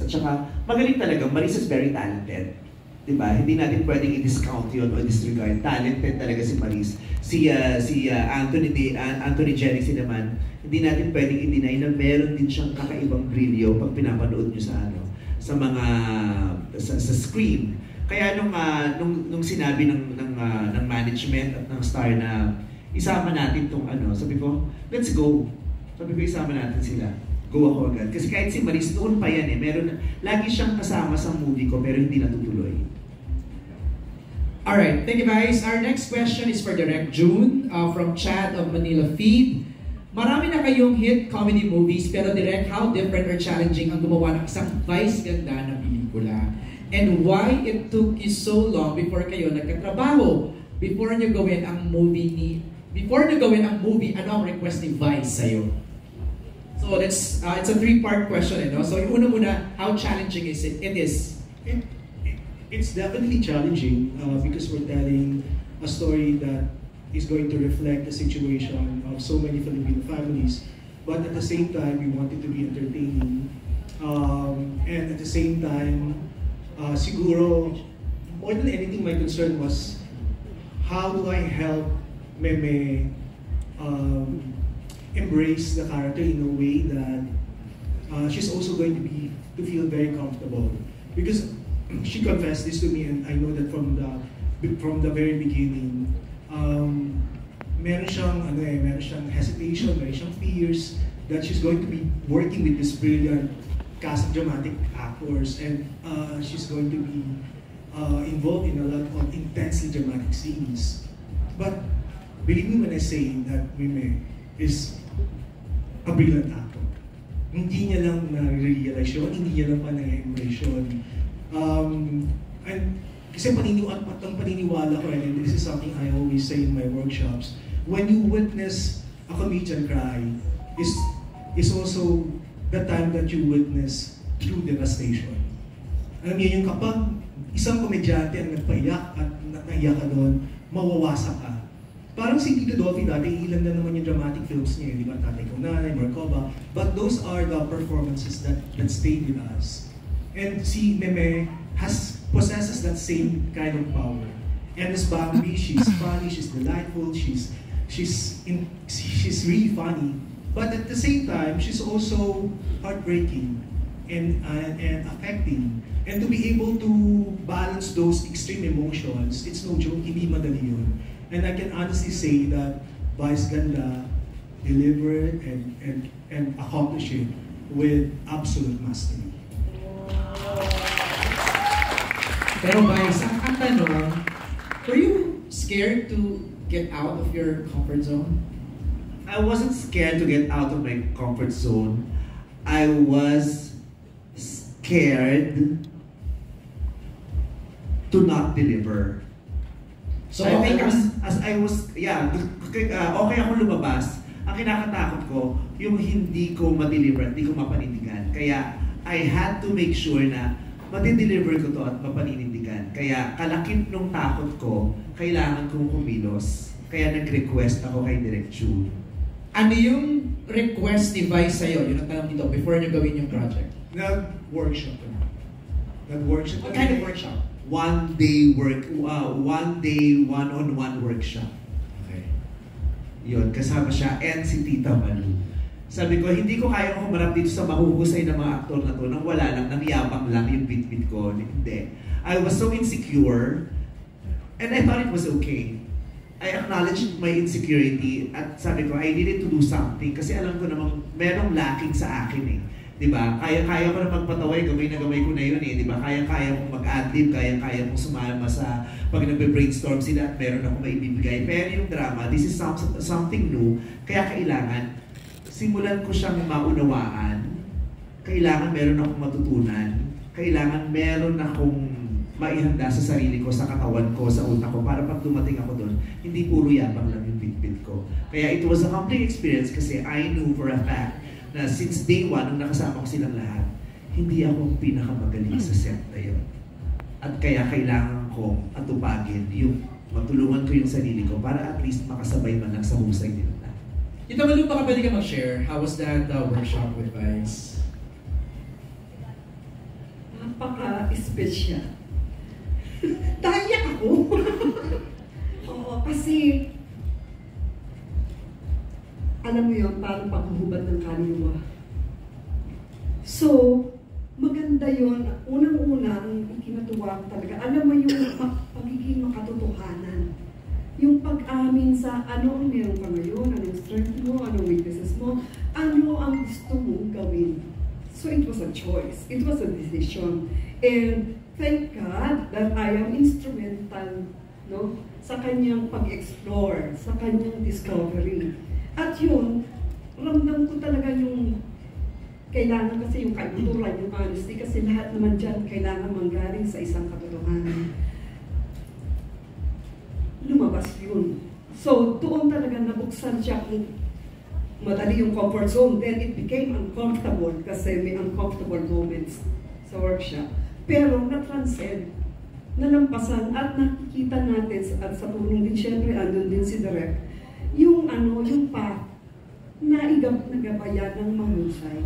At saka, magaling talaga. Maris is very talented. Diba? Hindi natin pwedeng i-discount yun o disregard. Talented talaga si Maris. Si Anthony Jennings naman, hindi natin pwedeng i-deny na meron din siyang kakaibang brilyo pag pinapanood nyo sa mga sa screen. Kaya nung sinabi ng management at ng star na isama natin tong sabi ko, let's go. Sabi ko, isama natin sila. Go ako agad. Kasi kahit si Maris noon pa yan lagi siyang kasama sa movie ko pero hindi natutuloy. Alright, thank you guys. Our next question is for Direct June from Chad of Manila Feed. Marami na kayong hit comedy movies pero Direct, how different or challenging ang gumawa ng isang vice ganda na pelikula? And why it took you so long before kayo nagkatrabaho? Before nyo gawin ang movie, ano ang request ni Vice sa'yo? So that's it's a three-part question, So yung una muna, how challenging is it? It is. It's definitely challenging because we're telling a story that is going to reflect the situation of so many Filipino families. But at the same time, we want it to be entertaining. And at the same time, siguro, more than anything, my concern was how do I help Meme embrace the character in a way that she's also going to feel very comfortable. Because she confessed this to me, and I know that from the very beginning, meron siyang hesitation, meron siyang fears that she's going to be working with this brilliant cast of dramatic actors, and she's going to be involved in a lot of intensely dramatic scenes. But believe me when I say that Meme is a brilliant actor. Hindi niya lang na-realize yun, hindi niya lang pa na-embrace yun. And kasi paniniwala ko, and this is something I always say in my workshops, when you witness a comedian cry, is also the time that you witness true devastation. Alam niyo, yung kapag isang komedyante ang nagpaiyak at naiyak ka doon, mawawasak ka. Parang si Tito Dolphy dati, ilan na naman yung dramatic films niya, di ba? Tatay Ko Nanay, Markova. But those are the performances that stayed with us. And si Meme possesses that same kind of power. And as Bambi, she's funny, she's delightful, she's really funny. But at the same time, she's also heartbreaking and affecting. And to be able to balance those extreme emotions, it's no joke, hindi madali yun. And I can honestly say that Vice Ganda delivered and accomplished it with absolute mastery. Pero Vice, ang tanong, were you scared to get out of your comfort zone? I wasn't scared to get out of my comfort zone. I was scared to not deliver. So okay okay ako lumabas. Ang kinakatakot ko, yung hindi ko ma-deliver, hindi ko mapanindigan. Kaya I had to make sure na madi-deliver ko to at mapanindigan. Kaya kalakip nung takot ko, kailangan kong kumilos. Kaya nag-request ako kay Direct June. Ano yung request ni Vice sa'yo? Yun ang tanong dito, before nyo gawin yung project. Nag-workshop. What kind of workshop? One day, one-on-one workshop. Okay. Yun, kasama siya and si Tita Malu. Sabi ko, hindi ko kaya humarap dito sa mahuhusay ng mga aktor na to nang wala lang, nangyabang lang yung bit-bit ko. Hindi. I was so insecure and I thought it was okay. I acknowledged my insecurity at sabi ko, I needed to do something kasi alam ko namang merong lacking sa akin eh. Diba? Kaya ko na magpataway, gamay ko na yun eh. Diba? Kaya kong mag-adlib, kaya kong sumama sa pag nagbe-brainstorm sila at meron akong maibibigay. Pero yung drama, this is something new, kaya kailangan simulan ko siyang maunawaan, kailangan meron akong matutunan, kailangan meron akong maihanda sa sarili ko, sa katawan ko, sa utak ko, para pag dumating ako doon, hindi puro yabang lang yung bit-bit ko. Kaya it was a humbling experience kasi I knew for a fact na since day one, nung nakasama ko silang lahat, hindi ako pinakamagaling sa set na yun. At kaya kailangan kong atupagin yung matulungan ko yung sarili ko para at least makasabay man lang sa husay nila. Tita Malu, baka pwede ka mag-share? How was that workshop with Vice? napaka-espesyal. Naiyak ako. Oo, kasi alam mo yun, parang paghuhubad ng kaluluwa. So, maganda yun. Unang-una, ang ikinatuwa ko talaga, alam mo yung pagiging makatotohanan. Yung pag-amin sa ano ang meron ka ngayon, anong strength mo, anong weaknesses mo, ano ang gusto mong gawin. So, it was a choice. It was a decision. And thank God that I am instrumental, no, sa kanyang pag-explore, sa kanyang discovery. At yun, ramdam ko talaga yung kailangan kasi yung kaibuturan, yung honesty, kasi lahat naman dyan kailangan manggaling sa isang katotohanan. Lumabas yun. So, doon talaga nabuksan siya kung madali yung comfort zone. Then it became uncomfortable kasi may uncomfortable moments sa workshop. Pero na-transcend, nalampasan at nakikita natin at sa tulong din, syempre, andun din si Direk, yung yung path na nagabayan ng mahusay,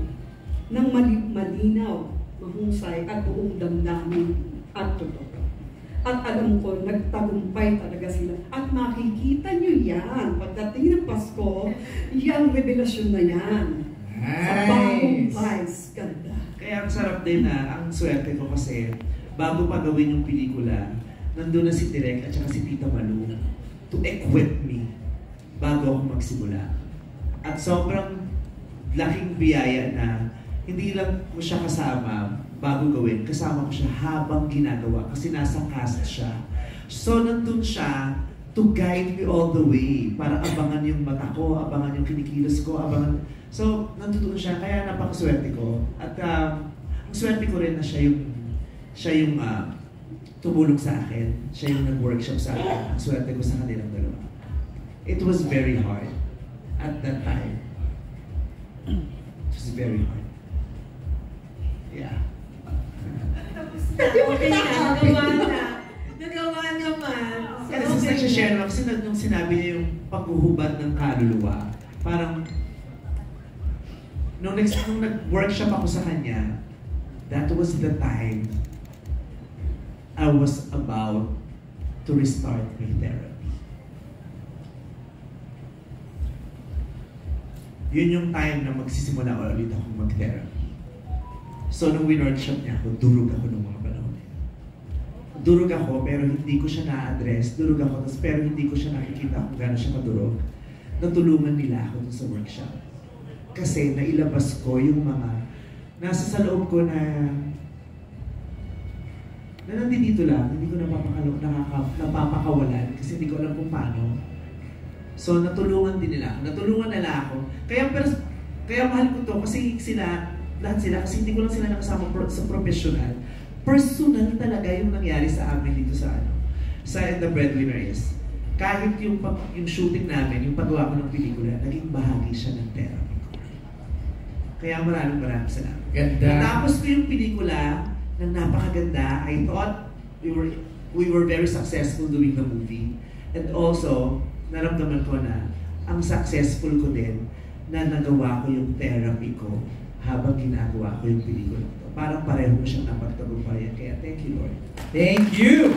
ng malinaw, mahusay at buong damdamin at totoo. At alam ko, nagtagumpay talaga sila. At makikita nyo yan, pagdating ng Pasko, yung revelasyon na yan. Nice. Sa bagong vice, ganda. Kaya ang sarap din ang swerte ko kasi bago pa gawin yung pelikula, nandun na si Direk at saka si Tita Malu to equip me bago ako magsimula. At sobrang laking biyaya na hindi lang ko siya kasama bago gawin, kasama ko siya habang ginagawa kasi nasa cast siya. So nandun siya to guide me all the way para abangan yung mata ko, abangan yung kinikilos ko, abangan. So nandun siya, kaya napakaswerte ko. At ang swerte ko rin na siya yung tumulong sa akin, siya yung nag-workshop sa akin. Ang swerte ko sa kanilang dalawa. It was very hard at that time. It was very hard. Yeah. Okay na, nagawa naman. So, Kasi okay nagsashare lang, kasi nung sinabi niya yung paghuhubad ng kaluluwa, parang nung nag-workshop ako sa kanya, that was the time I was about to restart my therapy. Yun yung time na magsisimula ulit akong mag-therapy. So nung win-workshop niya ako, durog ako nung mga panahon. Durog ako pero hindi ko siya na-address. Durog ako pero hindi ko siya nakikita kung gano'n siya kadurog. Natulungan nila ako dun sa workshop. Kasi nailabas ko yung mga nasa sa loob ko na nandito lang, hindi ko napapakawalan kasi hindi ko alam kung paano. So natulungan din nila ako. Natulungan nila ako. Kaya mahal ko to kasi lahat sila, kasi hindi ko lang sila nakasama sa professional. Personal talaga yung nangyari sa amin dito sa sa The Breadwinner is. Kahit yung shooting namin, yung paggawa ko ng pelikula, naging bahagi siya ng therapy ko. Kaya maraming salamat. Ganda. Natapos ko yung pelikula na napakaganda. I thought we were very successful doing the movie. And also, naramdaman ko na ang successful ko din na nagawa ko yung therapy ko habang ginagawa ko yung pelikula ko. Parang pareho ko siyang napagtagumpayan. Kaya thank you, Lord. Thank you!